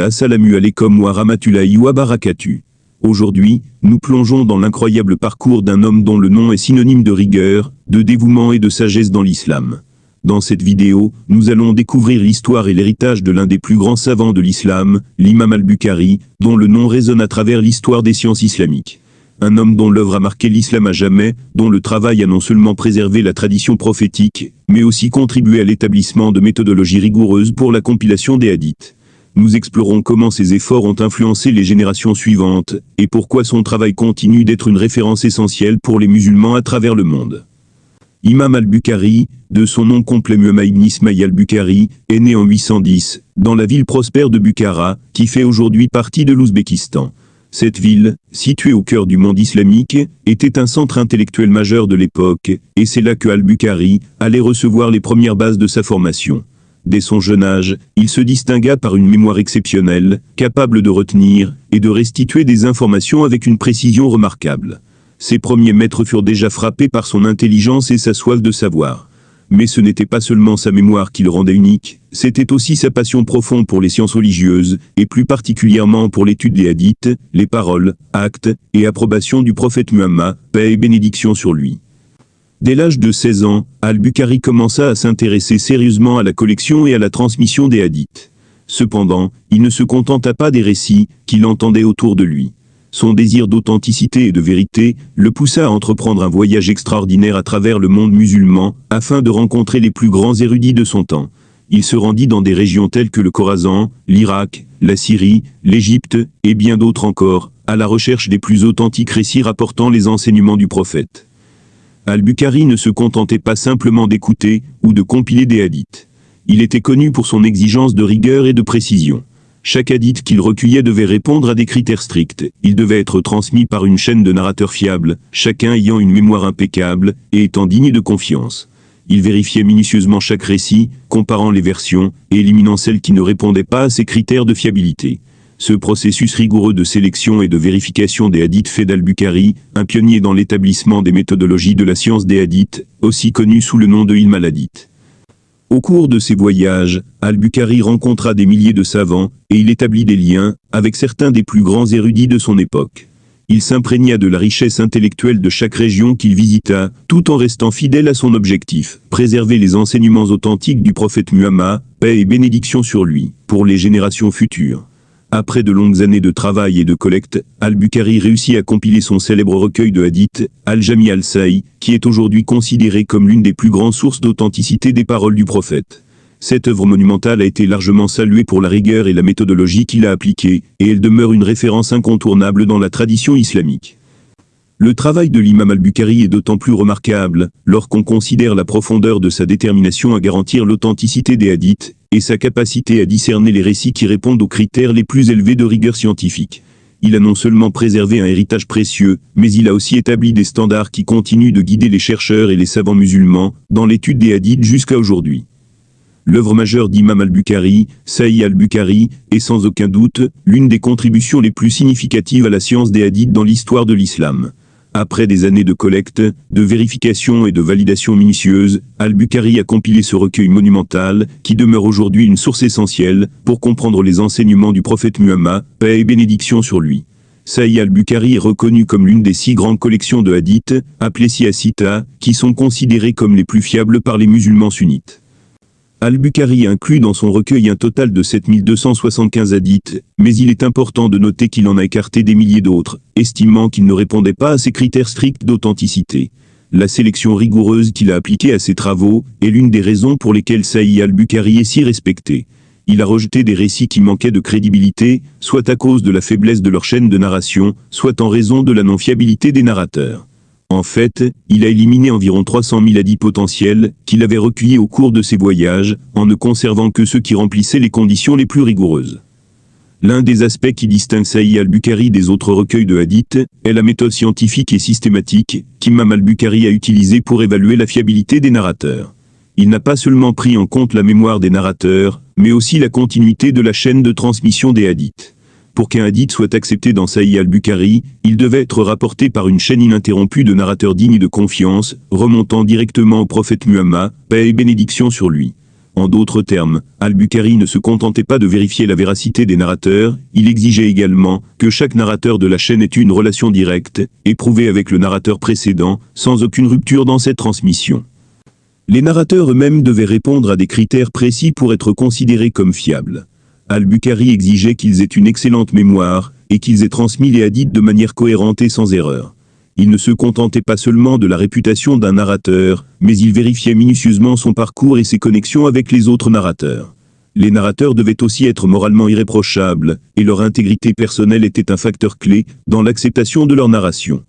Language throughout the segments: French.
Assalamu alaikum wa rahmatullahi wa barakatuh. Aujourd'hui, nous plongeons dans l'incroyable parcours d'un homme dont le nom est synonyme de rigueur, de dévouement et de sagesse dans l'islam. Dans cette vidéo, nous allons découvrir l'histoire et l'héritage de l'un des plus grands savants de l'islam, l'imam al-Bukhari, dont le nom résonne à travers l'histoire des sciences islamiques. Un homme dont l'œuvre a marqué l'islam à jamais, dont le travail a non seulement préservé la tradition prophétique, mais aussi contribué à l'établissement de méthodologies rigoureuses pour la compilation des hadiths. Nous explorons comment ses efforts ont influencé les générations suivantes, et pourquoi son travail continue d'être une référence essentielle pour les musulmans à travers le monde. Imam al-Bukhari, de son nom complet Muhammad ibn Ismaïl al-Bukhari, est né en 810, dans la ville prospère de Bukhara, qui fait aujourd'hui partie de l'Ouzbékistan. Cette ville, située au cœur du monde islamique, était un centre intellectuel majeur de l'époque, et c'est là que al-Bukhari allait recevoir les premières bases de sa formation. Dès son jeune âge, il se distingua par une mémoire exceptionnelle, capable de retenir et de restituer des informations avec une précision remarquable. Ses premiers maîtres furent déjà frappés par son intelligence et sa soif de savoir. Mais ce n'était pas seulement sa mémoire qui le rendait unique, c'était aussi sa passion profonde pour les sciences religieuses, et plus particulièrement pour l'étude des hadiths, les paroles, actes et approbations du prophète Muhammad, paix et bénédiction sur lui. Dès l'âge de 16 ans, al-Bukhari commença à s'intéresser sérieusement à la collection et à la transmission des hadiths. Cependant, il ne se contenta pas des récits qu'il entendait autour de lui. Son désir d'authenticité et de vérité le poussa à entreprendre un voyage extraordinaire à travers le monde musulman, afin de rencontrer les plus grands érudits de son temps. Il se rendit dans des régions telles que le Khorasan, l'Irak, la Syrie, l'Égypte, et bien d'autres encore, à la recherche des plus authentiques récits rapportant les enseignements du prophète. Al-Bukhari ne se contentait pas simplement d'écouter ou de compiler des hadiths. Il était connu pour son exigence de rigueur et de précision. Chaque hadith qu'il recueillait devait répondre à des critères stricts. Il devait être transmis par une chaîne de narrateurs fiables, chacun ayant une mémoire impeccable et étant digne de confiance. Il vérifiait minutieusement chaque récit, comparant les versions et éliminant celles qui ne répondaient pas à ces critères de fiabilité. Ce processus rigoureux de sélection et de vérification des hadiths fait d'al-Bukhari un pionnier dans l'établissement des méthodologies de la science des hadiths, aussi connu sous le nom de ilm al-hadith. Au cours de ses voyages, al-Bukhari rencontra des milliers de savants, et il établit des liens avec certains des plus grands érudits de son époque. Il s'imprégna de la richesse intellectuelle de chaque région qu'il visita, tout en restant fidèle à son objectif, préserver les enseignements authentiques du prophète Muhammad, paix et bénédiction sur lui, pour les générations futures. Après de longues années de travail et de collecte, al-Bukhari réussit à compiler son célèbre recueil de hadiths, Al-Jami al-Sahih, qui est aujourd'hui considéré comme l'une des plus grandes sources d'authenticité des paroles du prophète. Cette œuvre monumentale a été largement saluée pour la rigueur et la méthodologie qu'il a appliquée, et elle demeure une référence incontournable dans la tradition islamique. Le travail de l'imam al-Bukhari est d'autant plus remarquable lorsqu'on considère la profondeur de sa détermination à garantir l'authenticité des hadiths et sa capacité à discerner les récits qui répondent aux critères les plus élevés de rigueur scientifique. Il a non seulement préservé un héritage précieux, mais il a aussi établi des standards qui continuent de guider les chercheurs et les savants musulmans dans l'étude des hadiths jusqu'à aujourd'hui. L'œuvre majeure d'Imam al-Bukhari, Sahih al-Bukhari, est sans aucun doute l'une des contributions les plus significatives à la science des hadiths dans l'histoire de l'islam. Après des années de collecte, de vérification et de validation minutieuse, al-Bukhari a compilé ce recueil monumental, qui demeure aujourd'hui une source essentielle pour comprendre les enseignements du prophète Muhammad, paix et bénédiction sur lui. Sahih al-Bukhari est reconnu comme l'une des 6 grandes collections de hadiths, appelées Siyasita, qui sont considérées comme les plus fiables par les musulmans sunnites. Al-Bukhari inclut dans son recueil un total de 7275 hadiths, mais il est important de noter qu'il en a écarté des milliers d'autres, estimant qu'ils ne répondaient pas à ces critères stricts d'authenticité. La sélection rigoureuse qu'il a appliquée à ses travaux est l'une des raisons pour lesquelles Sahih al-Bukhari est si respecté. Il a rejeté des récits qui manquaient de crédibilité, soit à cause de la faiblesse de leur chaîne de narration, soit en raison de la non-fiabilité des narrateurs. En fait, il a éliminé environ 300 000 hadiths potentiels qu'il avait recueillis au cours de ses voyages, en ne conservant que ceux qui remplissaient les conditions les plus rigoureuses. L'un des aspects qui distingue Sahih al-Bukhari des autres recueils de hadiths est la méthode scientifique et systématique qu'Imam al-Bukhari a utilisée pour évaluer la fiabilité des narrateurs. Il n'a pas seulement pris en compte la mémoire des narrateurs, mais aussi la continuité de la chaîne de transmission des hadiths. Pour qu'un hadith soit accepté dans Sahih al-Bukhari, il devait être rapporté par une chaîne ininterrompue de narrateurs dignes de confiance, remontant directement au prophète Muhammad, paix et bénédiction sur lui. En d'autres termes, Al-Bukhari ne se contentait pas de vérifier la véracité des narrateurs, il exigeait également que chaque narrateur de la chaîne ait une relation directe, éprouvée avec le narrateur précédent, sans aucune rupture dans cette transmission. Les narrateurs eux-mêmes devaient répondre à des critères précis pour être considérés comme fiables. Al-Bukhari exigeait qu'ils aient une excellente mémoire, et qu'ils aient transmis les hadiths de manière cohérente et sans erreur. Il ne se contentait pas seulement de la réputation d'un narrateur, mais il vérifiait minutieusement son parcours et ses connexions avec les autres narrateurs. Les narrateurs devaient aussi être moralement irréprochables, et leur intégrité personnelle était un facteur clé dans l'acceptation de leur narration.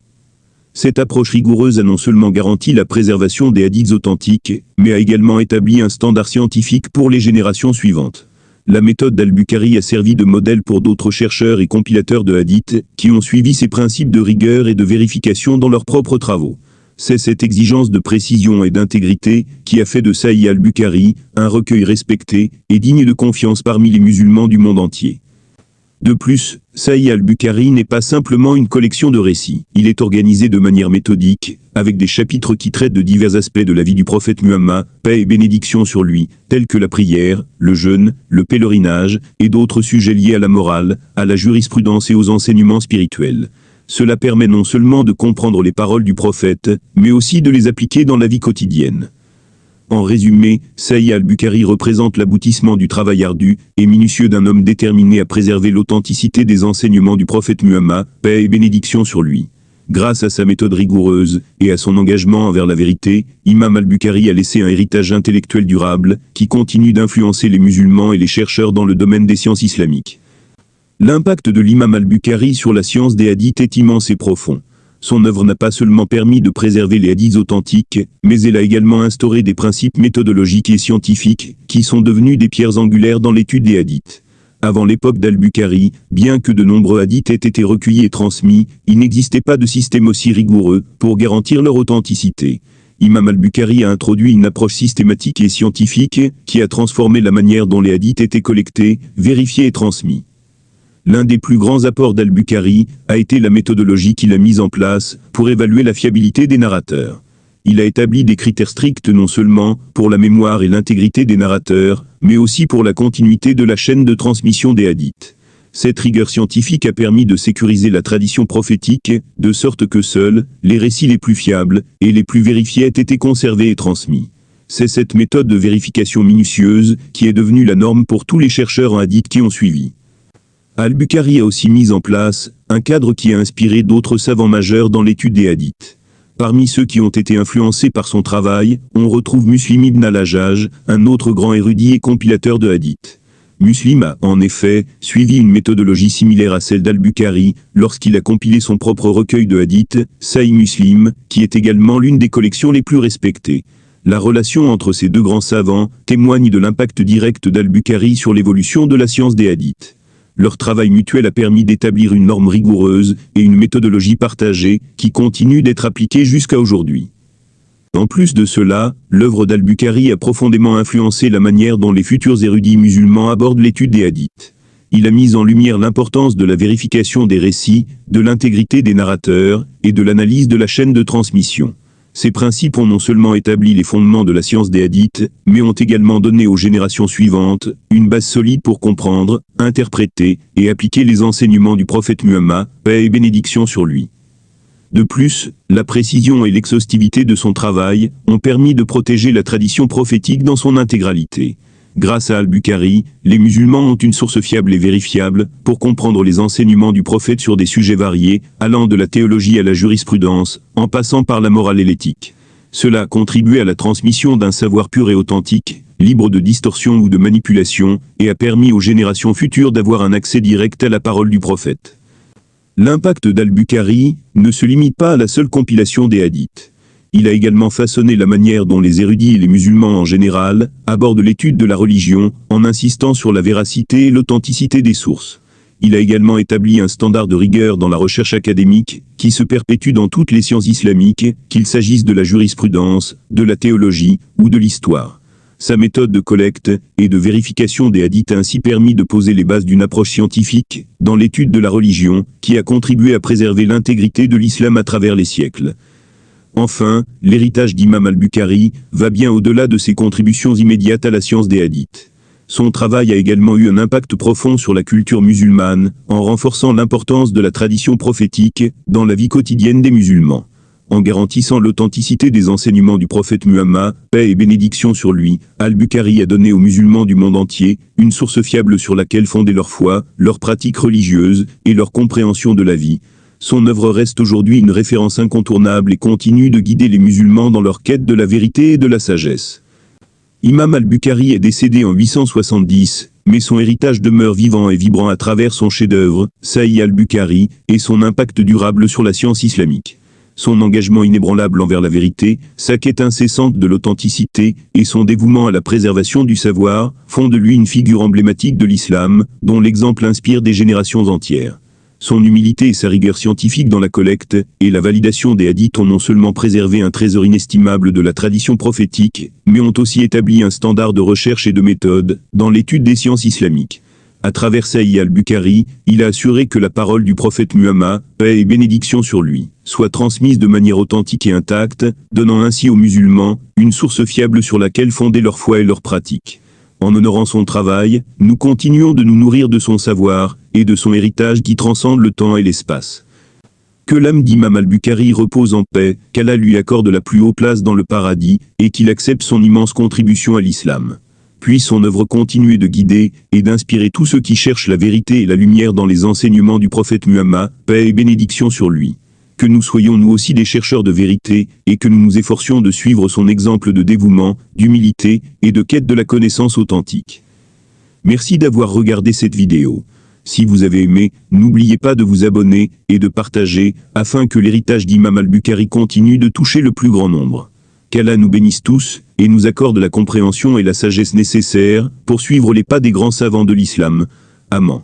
Cette approche rigoureuse a non seulement garanti la préservation des hadiths authentiques, mais a également établi un standard scientifique pour les générations suivantes. La méthode d'Al-Bukhari a servi de modèle pour d'autres chercheurs et compilateurs de hadiths, qui ont suivi ces principes de rigueur et de vérification dans leurs propres travaux. C'est cette exigence de précision et d'intégrité qui a fait de Sahih al-Bukhari un recueil respecté et digne de confiance parmi les musulmans du monde entier. De plus, Sahih al-Bukhari n'est pas simplement une collection de récits. Il est organisé de manière méthodique, avec des chapitres qui traitent de divers aspects de la vie du prophète Muhammad, paix et bénédiction sur lui, tels que la prière, le jeûne, le pèlerinage, et d'autres sujets liés à la morale, à la jurisprudence et aux enseignements spirituels. Cela permet non seulement de comprendre les paroles du prophète, mais aussi de les appliquer dans la vie quotidienne. En résumé, Sahih al-Bukhari représente l'aboutissement du travail ardu et minutieux d'un homme déterminé à préserver l'authenticité des enseignements du prophète Muhammad, paix et bénédiction sur lui. Grâce à sa méthode rigoureuse et à son engagement envers la vérité, Imam al-Bukhari a laissé un héritage intellectuel durable qui continue d'influencer les musulmans et les chercheurs dans le domaine des sciences islamiques. L'impact de l'imam al-Bukhari sur la science des hadiths est immense et profond. Son œuvre n'a pas seulement permis de préserver les hadiths authentiques, mais elle a également instauré des principes méthodologiques et scientifiques, qui sont devenus des pierres angulaires dans l'étude des hadiths. Avant l'époque d'Al-Bukhari, bien que de nombreux hadiths aient été recueillis et transmis, il n'existait pas de système aussi rigoureux pour garantir leur authenticité. Imam al-Bukhari a introduit une approche systématique et scientifique, qui a transformé la manière dont les hadiths étaient collectés, vérifiés et transmis. L'un des plus grands apports d'Al-Bukhari a été la méthodologie qu'il a mise en place pour évaluer la fiabilité des narrateurs. Il a établi des critères stricts non seulement pour la mémoire et l'intégrité des narrateurs, mais aussi pour la continuité de la chaîne de transmission des hadiths. Cette rigueur scientifique a permis de sécuriser la tradition prophétique, de sorte que seuls les récits les plus fiables et les plus vérifiés aient été conservés et transmis. C'est cette méthode de vérification minutieuse qui est devenue la norme pour tous les chercheurs en hadith qui ont suivi. Al-Bukhari a aussi mis en place un cadre qui a inspiré d'autres savants majeurs dans l'étude des hadiths. Parmi ceux qui ont été influencés par son travail, on retrouve Muslim ibn al-Hajjaj, un autre grand érudit et compilateur de hadiths. Muslim a, en effet, suivi une méthodologie similaire à celle d'Al-Bukhari lorsqu'il a compilé son propre recueil de hadiths, Sahih Muslim, qui est également l'une des collections les plus respectées. La relation entre ces deux grands savants témoigne de l'impact direct d'Al-Bukhari sur l'évolution de la science des hadiths. Leur travail mutuel a permis d'établir une norme rigoureuse et une méthodologie partagée qui continue d'être appliquée jusqu'à aujourd'hui. En plus de cela, l'œuvre d'Al-Bukhari a profondément influencé la manière dont les futurs érudits musulmans abordent l'étude des hadiths. Il a mis en lumière l'importance de la vérification des récits, de l'intégrité des narrateurs et de l'analyse de la chaîne de transmission. Ces principes ont non seulement établi les fondements de la science des hadiths, mais ont également donné aux générations suivantes une base solide pour comprendre, interpréter et appliquer les enseignements du prophète Muhammad, paix et bénédiction sur lui. De plus, la précision et l'exhaustivité de son travail ont permis de protéger la tradition prophétique dans son intégralité. Grâce à Al-Bukhari, les musulmans ont une source fiable et vérifiable pour comprendre les enseignements du prophète sur des sujets variés, allant de la théologie à la jurisprudence, en passant par la morale et l'éthique. Cela a contribué à la transmission d'un savoir pur et authentique, libre de distorsion ou de manipulation, et a permis aux générations futures d'avoir un accès direct à la parole du prophète. L'impact d'Al-Bukhari ne se limite pas à la seule compilation des hadiths. Il a également façonné la manière dont les érudits et les musulmans en général abordent l'étude de la religion, en insistant sur la véracité et l'authenticité des sources. Il a également établi un standard de rigueur dans la recherche académique, qui se perpétue dans toutes les sciences islamiques, qu'il s'agisse de la jurisprudence, de la théologie ou de l'histoire. Sa méthode de collecte et de vérification des hadiths a ainsi permis de poser les bases d'une approche scientifique dans l'étude de la religion, qui a contribué à préserver l'intégrité de l'islam à travers les siècles. Enfin, l'héritage d'Imam al-Bukhari va bien au-delà de ses contributions immédiates à la science des hadiths. Son travail a également eu un impact profond sur la culture musulmane, en renforçant l'importance de la tradition prophétique dans la vie quotidienne des musulmans. En garantissant l'authenticité des enseignements du prophète Muhammad, paix et bénédiction sur lui, al-Bukhari a donné aux musulmans du monde entier une source fiable sur laquelle fonder leur foi, leurs pratiques religieuses et leur compréhension de la vie. Son œuvre reste aujourd'hui une référence incontournable et continue de guider les musulmans dans leur quête de la vérité et de la sagesse. Imam al-Bukhari est décédé en 870, mais son héritage demeure vivant et vibrant à travers son chef-d'œuvre, Sahih al-Bukhari, et son impact durable sur la science islamique. Son engagement inébranlable envers la vérité, sa quête incessante de l'authenticité et son dévouement à la préservation du savoir font de lui une figure emblématique de l'islam, dont l'exemple inspire des générations entières. Son humilité et sa rigueur scientifique dans la collecte et la validation des hadiths ont non seulement préservé un trésor inestimable de la tradition prophétique, mais ont aussi établi un standard de recherche et de méthode dans l'étude des sciences islamiques. À travers Sahih al-Bukhari, il a assuré que la parole du prophète Muhammad, paix et bénédiction sur lui, soit transmise de manière authentique et intacte, donnant ainsi aux musulmans une source fiable sur laquelle fonder leur foi et leurs pratiques. En honorant son travail, nous continuons de nous nourrir de son savoir et de son héritage qui transcende le temps et l'espace. Que l'âme d'Imam al-Bukhari repose en paix, qu'Allah lui accorde la plus haute place dans le paradis, et qu'il accepte son immense contribution à l'islam. Puis son œuvre continue de guider et d'inspirer tous ceux qui cherchent la vérité et la lumière dans les enseignements du prophète Muhammad, paix et bénédiction sur lui. Que nous soyons nous aussi des chercheurs de vérité, et que nous nous efforcions de suivre son exemple de dévouement, d'humilité et de quête de la connaissance authentique. Merci d'avoir regardé cette vidéo. Si vous avez aimé, n'oubliez pas de vous abonner et de partager, afin que l'héritage d'Imam al-Bukhari continue de toucher le plus grand nombre. Qu'Allah nous bénisse tous, et nous accorde la compréhension et la sagesse nécessaires pour suivre les pas des grands savants de l'islam. Amen.